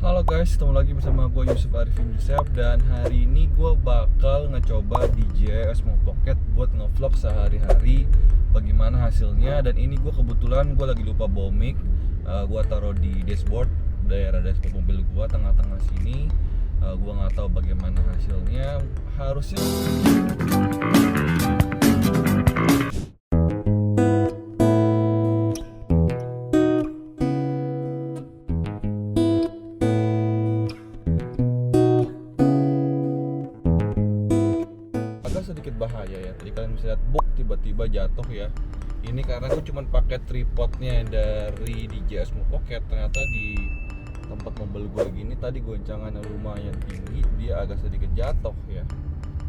Halo guys, ketemu lagi bersama gue Yusuf Arifin Yusuf. Dan hari ini gue bakal ngecoba DJI Osmo Pocket buat ngevlog sehari-hari bagaimana hasilnya. Dan ini gue kebetulan gue lagi lupa bawa mic. Gue taruh di dashboard, daerah dashboard mobil gue, tengah-tengah sini. Gue nggak tahu bagaimana hasilnya. Harusnya sedikit bahaya ya. Tadi kalian bisa lihat box tiba-tiba jatuh ya. Ini karena gue cuma pakai tripodnya dari DJI Osmo Pocket. Ternyata di tempat mobil gue gini tadi goncangannya lumayan tinggi, dia agak sedikit jatuh ya.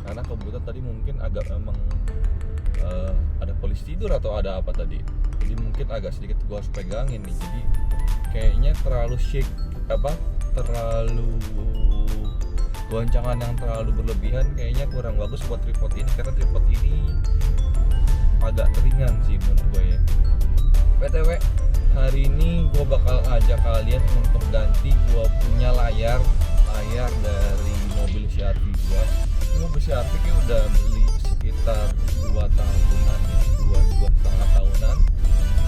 Karena kebetulan tadi mungkin agak memang ada polisi tidur atau ada apa tadi. Jadi mungkin agak sedikit gue harus pegangin nih. Jadi kayaknya terlalu shake terlalu goncangan yang terlalu berlebihan, kayaknya kurang bagus buat tripod ini, karena tripod ini agak ringan sih menurut gue ya. BTW, hari ini gue bakal ajak kalian untuk ganti gue punya layar dari mobil CR-V gue. Ini mobil CR-V kayak udah beli sekitar 2 tahunan, 2,5 tahunan.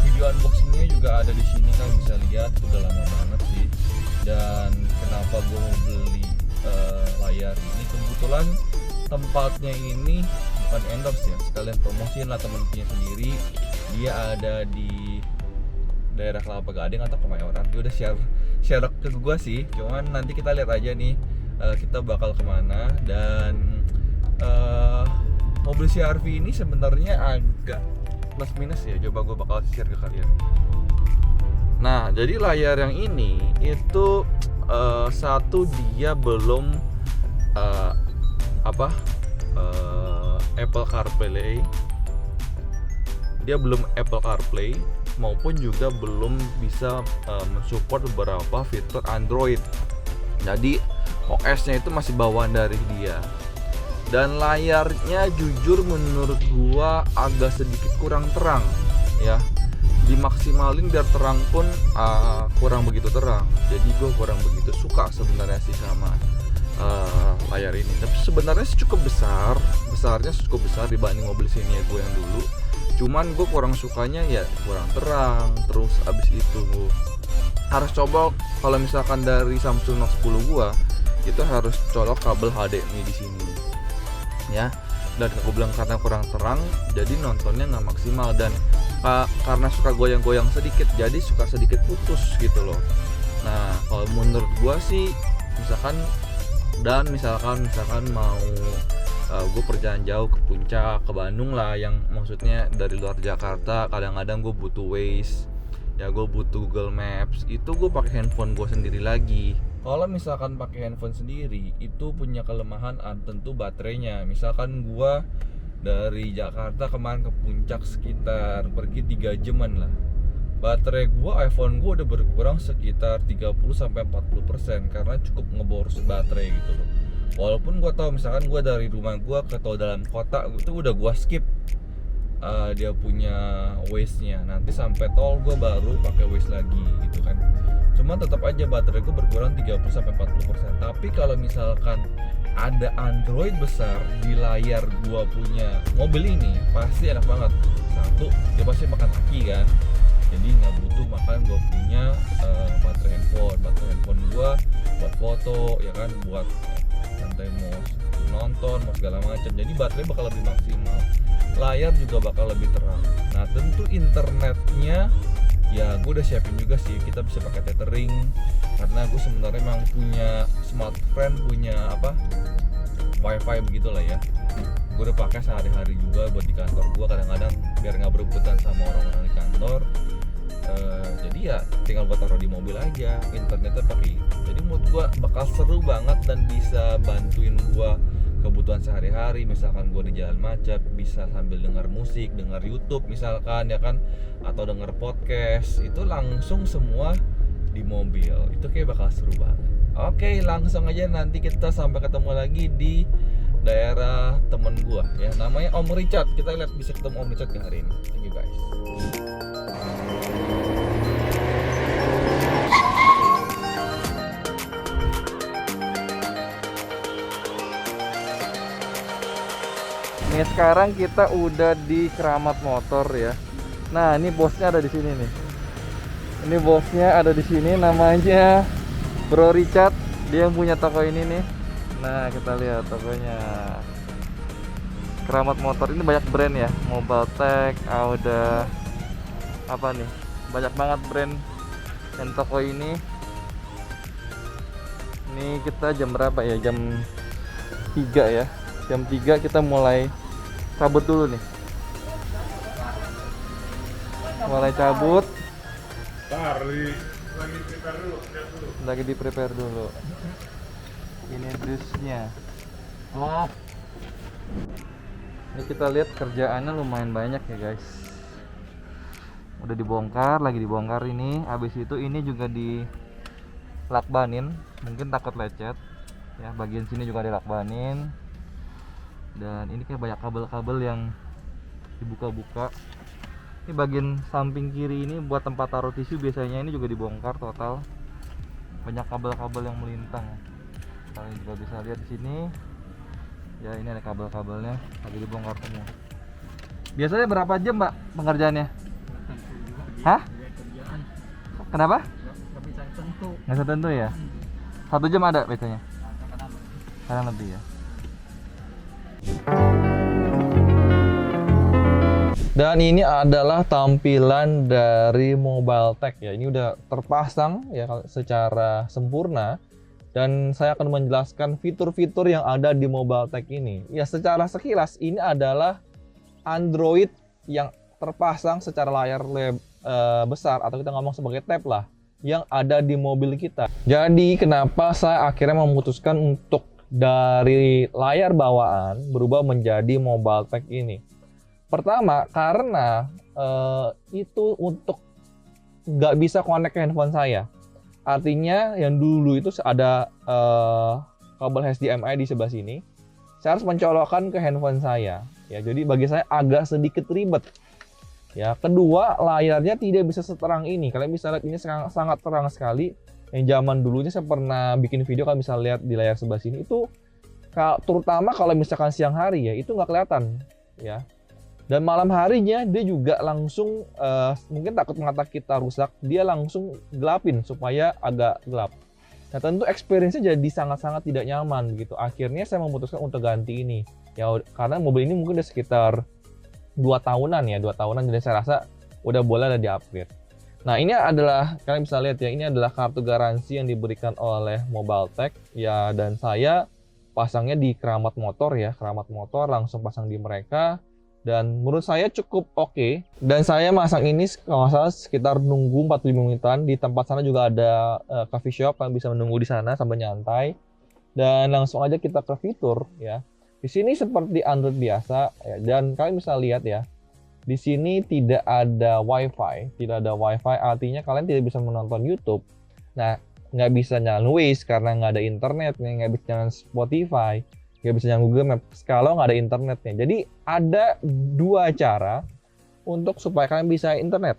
Video unboxingnya juga ada di sini, kalian bisa lihat, udah lama banget sih. Dan kenapa gue mau beli layar ini, kebetulan tempatnya ini bukan endorse ya, sekalian promosiin lah temen punya sendiri. Dia ada di daerah Kelapa Gading atau Kemayoran. Dia udah share ke gue sih, cuman nanti kita lihat aja nih kita bakal kemana. Dan mobil CR-V ini sebenarnya agak plus minus ya, coba gue bakal share ke kalian. Nah, jadi layar yang ini itu satu, dia belum Apple CarPlay. Dia belum Apple CarPlay maupun juga belum bisa mensupport beberapa fitur Android. Jadi OS-nya itu masih bawaan dari dia. Dan layarnya jujur menurut gua agak sedikit kurang terang ya. Dimaksimalin biar terang pun kurang begitu terang. Jadi gue kurang begitu suka sebenarnya sih sama layar ini. Tapi sebenarnya sih cukup besarnya cukup besar dibanding mobil Xenia gue yang dulu. Cuman gue kurang sukanya ya kurang terang. Terus abis itu gue harus coba, kalau misalkan dari Samsung Note 10 gue itu harus colok kabel HDMI di sini ya. Dan aku bilang karena kurang terang, jadi nontonnya nggak maksimal. Dan karena suka goyang-goyang sedikit, jadi suka sedikit putus gitu loh. Nah, kalau menurut gua sih, misalkan mau gue perjalanan jauh ke puncak, ke Bandung lah, yang maksudnya dari luar Jakarta, kadang-kadang gue butuh Waze ya, gue butuh Google Maps, itu gue pakai handphone gue sendiri lagi. Kalau misalkan pakai handphone sendiri, itu punya kelemahan tentu baterainya. Misalkan gua dari Jakarta kemarin ke puncak sekitar pergi 3 jaman lah. Baterai gua, iPhone gua udah berkurang sekitar 30-40% karena cukup ngeboros baterai gitu loh. Walaupun gua tahu misalkan gua dari rumah gua ke tol dalam kota itu udah gua skip dia punya Waze-nya. Nanti sampai tol gua baru pakai Waze lagi gitu kan. Cuma tetap aja baterai gue berkurang 30-40%. Tapi kalau misalkan ada Android besar di layar gua punya mobil ini, pasti enak banget. Satu, dia pasti makan aki kan, jadi nggak butuh makan gue punya baterai handphone gua buat foto ya kan, buat santai mau nonton mau segala macam. Jadi baterai bakal lebih maksimal, layar juga bakal lebih terang. Nah tentu internetnya ya gue udah siapin juga sih, kita bisa pakai tethering karena gue sebenarnya memang punya smartphone, punya wifi begitulah ya. Gue udah pakai sehari-hari juga buat di kantor gue, kadang-kadang biar nggak berebutan sama orang-orang di kantor. Jadi ya tinggal gue taruh di mobil aja, internetnya pakai itu. Jadi menurut gue bakal seru banget dan bisa bantuin gue kebutuhan sehari-hari. Misalkan gue di jalan macet, bisa sambil dengar musik, dengar YouTube misalkan ya kan, atau dengar podcast, itu langsung semua di mobil. Itu kayak bakal seru banget. Oke, langsung aja nanti kita sampai ketemu lagi di daerah temen gue ya, namanya Om Richard. Kita lihat bisa ketemu Om Richard ke hari ini. Thank you guys. Nih sekarang kita udah di Keramat Motor ya. Nah, ini bosnya ada di sini nih. Ini bosnya ada di sini, namanya Bro Richard. Dia yang punya toko ini nih. Nah, kita lihat tokonya. Keramat Motor ini banyak brand ya, Mobile Tech, Auda, apa nih? Banyak banget brand dan toko ini. Ini kita jam berapa ya? Jam 3 ya. Jam 3 kita mulai cabut dulu nih. Mulai cabut. Lagi di prepare dulu. Ini dusnya. Oh. Ini kita lihat kerjaannya lumayan banyak ya guys. Udah dibongkar, lagi dibongkar ini. Habis itu ini juga dilakbanin. Mungkin takut lecet. Ya, bagian sini juga dilakbanin. Dan ini kayak banyak kabel-kabel yang dibuka-buka. Ini bagian samping kiri ini buat tempat taruh tisu, biasanya ini juga dibongkar total. Banyak kabel-kabel yang melintang. Kalian juga bisa lihat di sini. Ya, ini ada kabel-kabelnya lagi dibongkar semua. Biasanya berapa jam, Mbak, pengerjaannya? Hah? Kenapa? Nggak bisa tentu ya. 1 jam ada biasanya. Kadang lebih ya. Dan ini adalah tampilan dari Mobile Tech ya. Ini udah terpasang ya secara sempurna. Dan saya akan menjelaskan fitur-fitur yang ada di Mobile Tech ini. Ya, secara sekilas ini adalah Android yang terpasang secara layar besar, atau kita ngomong sebagai tab lah, yang ada di mobil kita. Jadi kenapa saya akhirnya memutuskan untuk dari layar bawaan berubah menjadi Mobile Tech ini? Pertama, karena itu untuk nggak bisa connect ke handphone saya. Artinya yang dulu itu ada kabel HDMI di sebelah sini. Saya harus mencolokkan ke handphone saya. Ya, jadi bagi saya agak sedikit ribet. Ya, kedua, layarnya tidak bisa seterang ini. Kalian bisa lihat ini sangat terang sekali. Yang zaman dulunya saya pernah bikin video, kalian bisa lihat di layar sebelah sini itu, terutama kalau misalkan siang hari ya, itu nggak kelihatan. Ya. Dan malam harinya dia juga langsung mungkin takut mata kita rusak, dia langsung gelapin supaya agak gelap. Nah, tentu experience-nya jadi sangat-sangat tidak nyaman gitu. Akhirnya saya memutuskan untuk ganti ini. Ya, karena mobil ini mungkin udah sekitar 2 tahunan ya, 2 tahunan, jadi saya rasa udah boleh ada di-upgrade. Nah, ini adalah, kalian bisa lihat ya, ini adalah kartu garansi yang diberikan oleh Mobile Tech ya, dan saya pasangnya di Keramat Motor ya, Keramat Motor langsung pasang di mereka. Dan menurut saya cukup oke. Dan saya masang ini kalau nggak salah sekitar nunggu 45 menitan. Di tempat sana juga ada coffee shop, kalian bisa menunggu di sana sambil nyantai. Dan langsung aja kita ke fitur ya. Di sini seperti Android biasa ya, dan kalian bisa lihat ya. Di sini tidak ada WiFi, artinya kalian tidak bisa menonton YouTube. Nah, nggak bisa nyalain Waze karena nggak ada internet, nggak bisa nyalain Spotify, nggak bisa nyalain Google Maps kalau nggak ada internetnya. Jadi ada 2 cara untuk supaya kalian bisa internet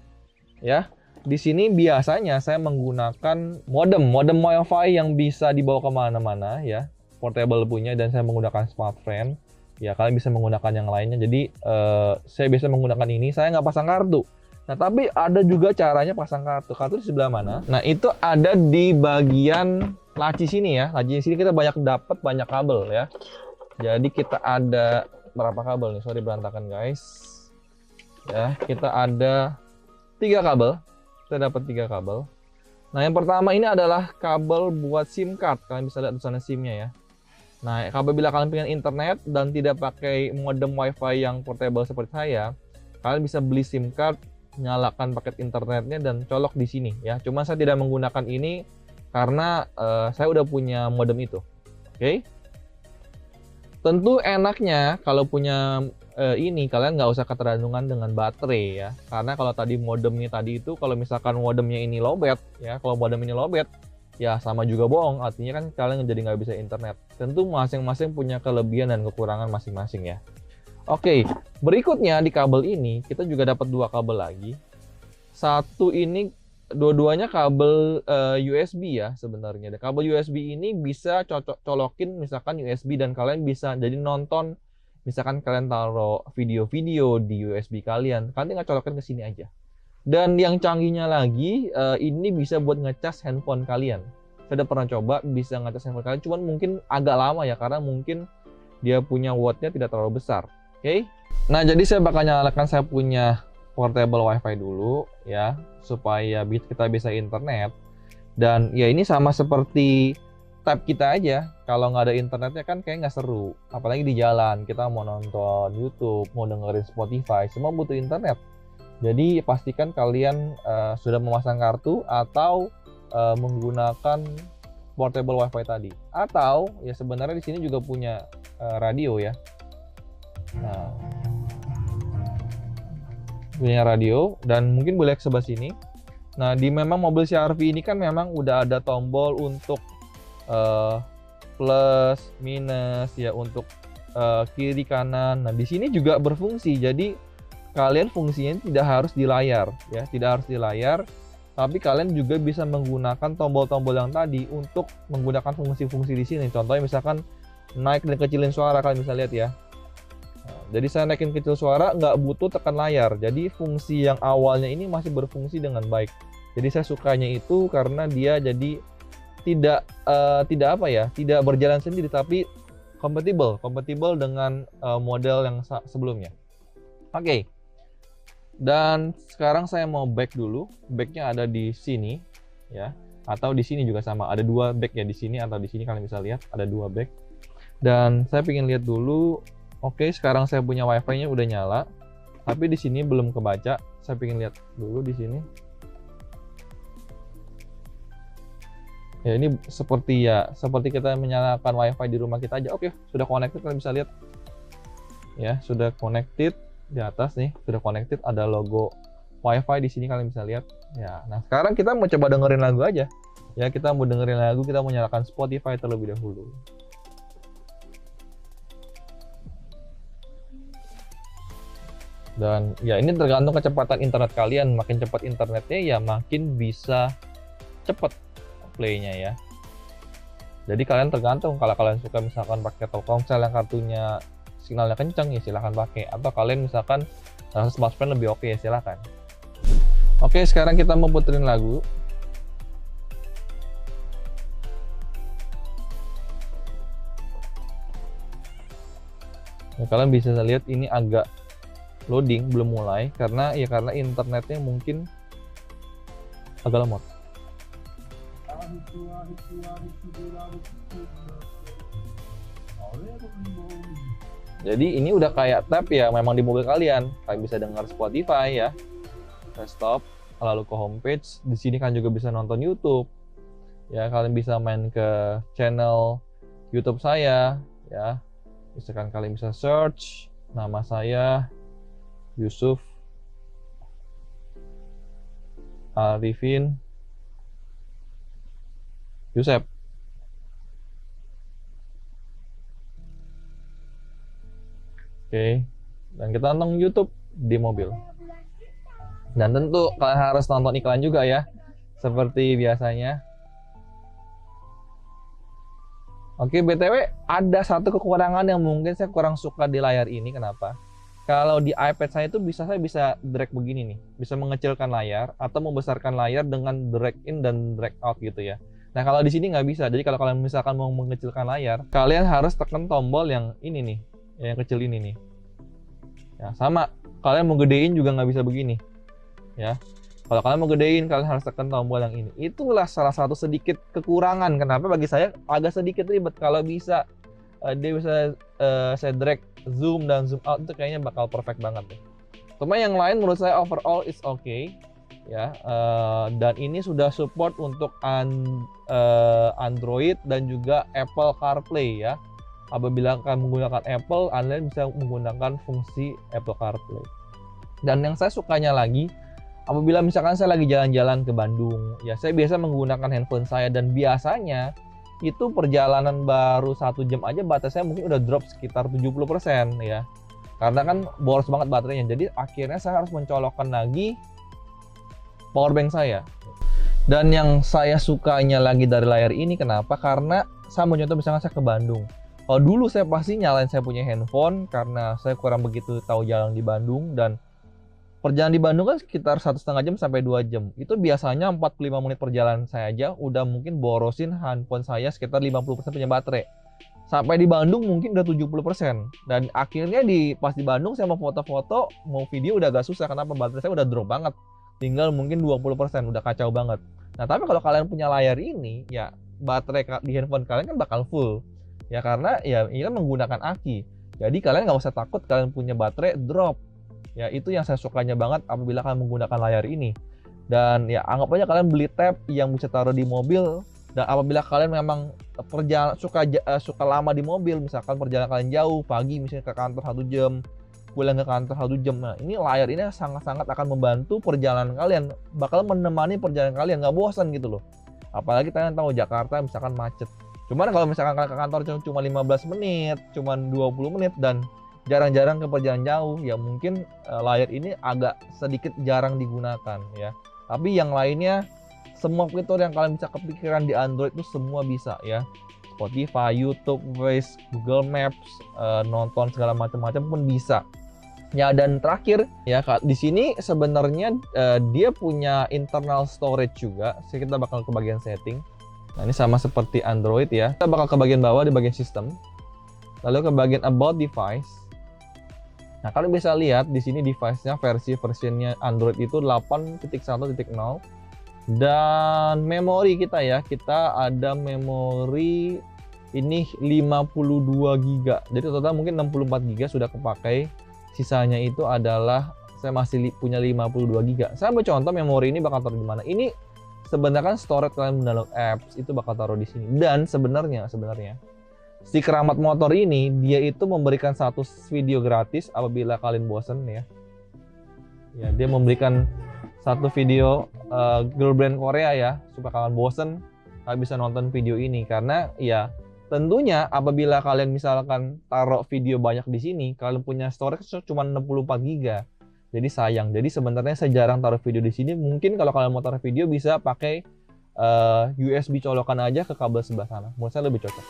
ya. Di sini biasanya saya menggunakan modem WiFi yang bisa dibawa kemana-mana ya, portable punya, dan saya menggunakan SmartFriend ya. Kalian bisa menggunakan yang lainnya. Jadi saya biasa menggunakan ini, saya nggak pasang kartu. Nah, tapi ada juga caranya pasang kartu di sebelah mana? Nah, itu ada di bagian laci sini ya. Laci sini kita dapat banyak kabel ya. Jadi kita ada berapa kabel nih? Sorry berantakan guys. Ya, kita ada 3 kabel. Kita dapat 3 kabel. Nah, yang pertama ini adalah kabel buat SIM card. Kalian bisa lihat tulisannya SIM-nya ya. Nah, apabila kalian pengen internet dan tidak pakai modem WiFi yang portable seperti saya, kalian bisa beli SIM card, nyalakan paket internetnya dan colok di sini ya. Cuma saya tidak menggunakan ini karena saya udah punya modem itu. Oke. Tentu enaknya kalau punya ini, kalian nggak usah ketergantungan dengan baterai ya. Karena kalau tadi modemnya tadi itu, kalau misalkan modemnya ini lowbat ya, kalau modem ini lowbat ya sama juga bohong, artinya kan kalian jadi nggak bisa internet. Tentu masing-masing punya kelebihan dan kekurangan masing-masing ya. Oke, berikutnya di kabel ini kita juga dapat 2 kabel lagi. Satu ini dua-duanya kabel USB ya sebenarnya. Dan kabel USB ini bisa colokin misalkan USB, dan kalian bisa jadi nonton misalkan kalian taruh video-video di USB kalian tinggal colokin ke sini aja. Dan yang canggihnya lagi, ini bisa buat ngecas handphone kalian. Saya udah pernah coba bisa ngecas handphone kalian, cuman mungkin agak lama ya karena mungkin dia punya wattnya tidak terlalu besar. Oke? Nah, jadi saya bakal nyalakan saya punya portable WiFi dulu ya, supaya kita bisa internet. Dan ya ini sama seperti tab kita aja, kalau nggak ada internetnya kan kayak nggak seru. Apalagi di jalan, kita mau nonton YouTube, mau dengerin Spotify, semua butuh internet. Jadi pastikan kalian sudah memasang kartu atau menggunakan portable WiFi tadi. Atau ya sebenarnya di sini juga punya radio ya. Nah, punya radio dan mungkin boleh ke sebelah sini. Nah, di memang mobil CR-V ini kan memang udah ada tombol untuk plus, minus ya, untuk kiri kanan. Nah, di sini juga berfungsi. Jadi kalian fungsinya tidak harus di layar ya, tidak harus di layar, tapi kalian juga bisa menggunakan tombol-tombol yang tadi untuk menggunakan fungsi-fungsi di sini. Contohnya misalkan naik dan kecilin suara, kalian bisa lihat ya. Nah, jadi saya naikin kecil suara nggak butuh tekan layar. Jadi fungsi yang awalnya ini masih berfungsi dengan baik. Jadi saya sukanya itu karena dia jadi tidak apa ya, tidak berjalan sendiri tapi kompatibel dengan model yang sebelumnya. Oke. Dan sekarang saya mau back dulu. Backnya ada di sini ya, atau di sini juga sama. Ada dua back ya, di sini atau di sini, kalian bisa lihat ada dua back. Dan saya pengen lihat dulu. Oke, sekarang saya punya WiFi-nya udah nyala, tapi di sini belum kebaca. Saya pengen lihat dulu di sini. Ya, ini seperti kita menyalakan WiFi di rumah kita aja. Oke, sudah connected, kalian bisa lihat. Ya, sudah connected. Di atas nih sudah connected, ada logo WiFi di sini, kalian bisa lihat. Ya, nah sekarang kita mau coba dengerin lagu aja. Ya, kita mau dengerin lagu, kita mau nyalakan Spotify terlebih dahulu. Dan ya ini tergantung kecepatan internet kalian. Makin cepat internetnya ya makin bisa cepat playnya ya. Jadi kalian tergantung, kalau kalian suka misalkan pakai Telkomsel yang kartunya sinyalnya kencang ya silahkan pakai, atau kalian misalkan smartphone lebih oke ya silahkan. Oke, sekarang kita mau puterin lagu. Nah, kalian bisa lihat ini agak loading, belum mulai karena internetnya mungkin agak lemot. Jadi ini udah kayak tab ya memang di mobil kalian. Kalian bisa dengar Spotify ya. Saya stop, lalu ke homepage. Di sini kan juga bisa nonton YouTube. Ya, kalian bisa main ke channel YouTube saya ya. Misalkan kalian bisa search nama saya Yusuf Arifin Yusef. Oke, dan kita nonton YouTube di mobil. Dan tentu kalian harus nonton iklan juga ya, seperti biasanya. Oke, BTW ada satu kekurangan yang mungkin saya kurang suka di layar ini. Kenapa? Kalau di iPad saya itu saya bisa drag begini nih, bisa mengecilkan layar atau membesarkan layar dengan drag in dan drag out gitu ya. Nah, kalau di sini nggak bisa. Jadi kalau kalian misalkan mau mengecilkan layar, kalian harus tekan tombol yang ini nih, yang kecil ini nih. Ya, sama. Kalian mau gedein juga nggak bisa begini. Ya. Kalau kalian mau gedein, kalian harus tekan tombol yang ini. Itulah salah satu sedikit kekurangan. Kenapa bagi saya agak sedikit ribet. Kalau bisa dia bisa saya drag zoom dan zoom out, itu kayaknya bakal perfect banget deh. Cuma yang lain menurut saya overall is okay ya. Dan ini sudah support untuk Android dan juga Apple CarPlay ya. Apabila kalian menggunakan Apple, Anda bisa menggunakan fungsi Apple CarPlay. Dan yang saya sukanya lagi, apabila misalkan saya lagi jalan-jalan ke Bandung, ya saya biasa menggunakan handphone saya, dan biasanya itu perjalanan baru 1 jam aja batasnya mungkin udah drop sekitar 70% ya. Karena kan boros banget baterainya. Jadi akhirnya saya harus mencolokkan lagi powerbank saya. Dan yang saya sukanya lagi dari layar ini kenapa? Karena saya mau contoh misalkan saya ke Bandung. Kalau dulu saya pasti nyalain saya punya handphone karena saya kurang begitu tahu jalan di Bandung, dan perjalanan di Bandung kan sekitar 1,5 jam sampai 2 jam. Itu biasanya 45 menit perjalanan saya aja udah mungkin borosin handphone saya sekitar 50% punya baterai. Sampai di Bandung mungkin udah 70%. Dan akhirnya pas di Bandung saya mau foto-foto, mau video udah agak susah karena baterai saya udah drop banget. Tinggal mungkin 20%, udah kacau banget. Nah, tapi kalau kalian punya layar ini, ya baterai di handphone kalian kan bakal full. Ya karena ya ini kan menggunakan aki. Jadi kalian nggak usah takut kalian punya baterai drop. Ya itu yang saya sukanya banget apabila kalian menggunakan layar ini. Dan ya anggap aja kalian beli tab yang bisa taruh di mobil. Dan apabila kalian memang suka lama di mobil, misalkan perjalanan kalian jauh, pagi misalnya ke kantor 1 jam, pulang ke kantor 1 jam. Nah, ini layar ini sangat-sangat akan membantu perjalanan kalian, bakal menemani perjalanan kalian, nggak bosan gitu loh. Apalagi kalian tahu Jakarta misalkan macet. Cuman kalau misalkan kalian ke kantor cuma 15 menit, cuma 20 menit dan jarang-jarang ke perjalanan jauh, ya mungkin layar ini agak sedikit jarang digunakan ya. Tapi yang lainnya, semua fitur yang kalian bisa kepikiran di Android itu semua bisa ya. Spotify, YouTube, Voice, Google Maps, nonton segala macam-macam pun bisa. Ya, dan terakhir ya, di sini sebenarnya dia punya internal storage juga. Jadi kita bakal ke bagian setting. Nah, ini sama seperti Android ya. Kita bakal ke bagian bawah di bagian sistem. Lalu ke bagian about device. Nah, kalian bisa lihat di sini device-nya versionnya Android itu 8.1.0. Dan memori kita ya, kita ada memori ini 52 GB. Jadi total mungkin 64 GB sudah kepakai. Sisanya itu adalah saya masih punya 52 GB. Saya ambil contoh memori ini bakal taruh di mana. Ini sebenarnya kan storage kalian mendownload apps itu bakal taruh di sini. Dan sebenarnya si Keramat Motor ini dia itu memberikan satu video gratis apabila kalian bosen ya. Ya, dia memberikan satu video girl band Korea ya, supaya kalian bosen kalian bisa nonton video ini. Karena ya tentunya apabila kalian misalkan taruh video banyak di sini, kalian punya storage cuma 64 GB. Jadi sayang. Jadi sebenarnya saya jarang taruh video di sini. Mungkin kalau kalian mau taruh video bisa pakai USB colokan aja ke kabel sebelah sana. Menurut saya lebih cocok.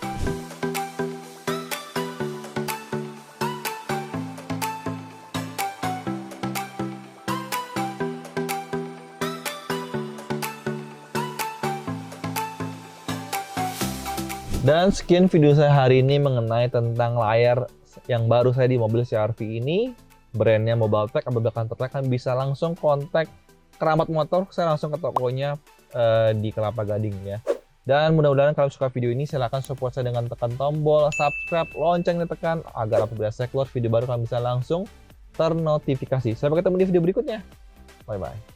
Dan sekian video saya hari ini mengenai tentang layar yang baru saya di mobil CR-V ini. Brandnya Mobiltech. Apabila kalian tertarik, kalian bisa langsung kontak Keramat Motor. Saya langsung ke tokonya di Kelapa Gading ya. Dan mudah-mudahan kalian suka video ini. Silahkan support saya dengan tekan tombol subscribe, lonceng ditekan agar apabila saya keluar video baru kalian bisa langsung ternotifikasi. Sampai ketemu di video berikutnya. Bye-bye.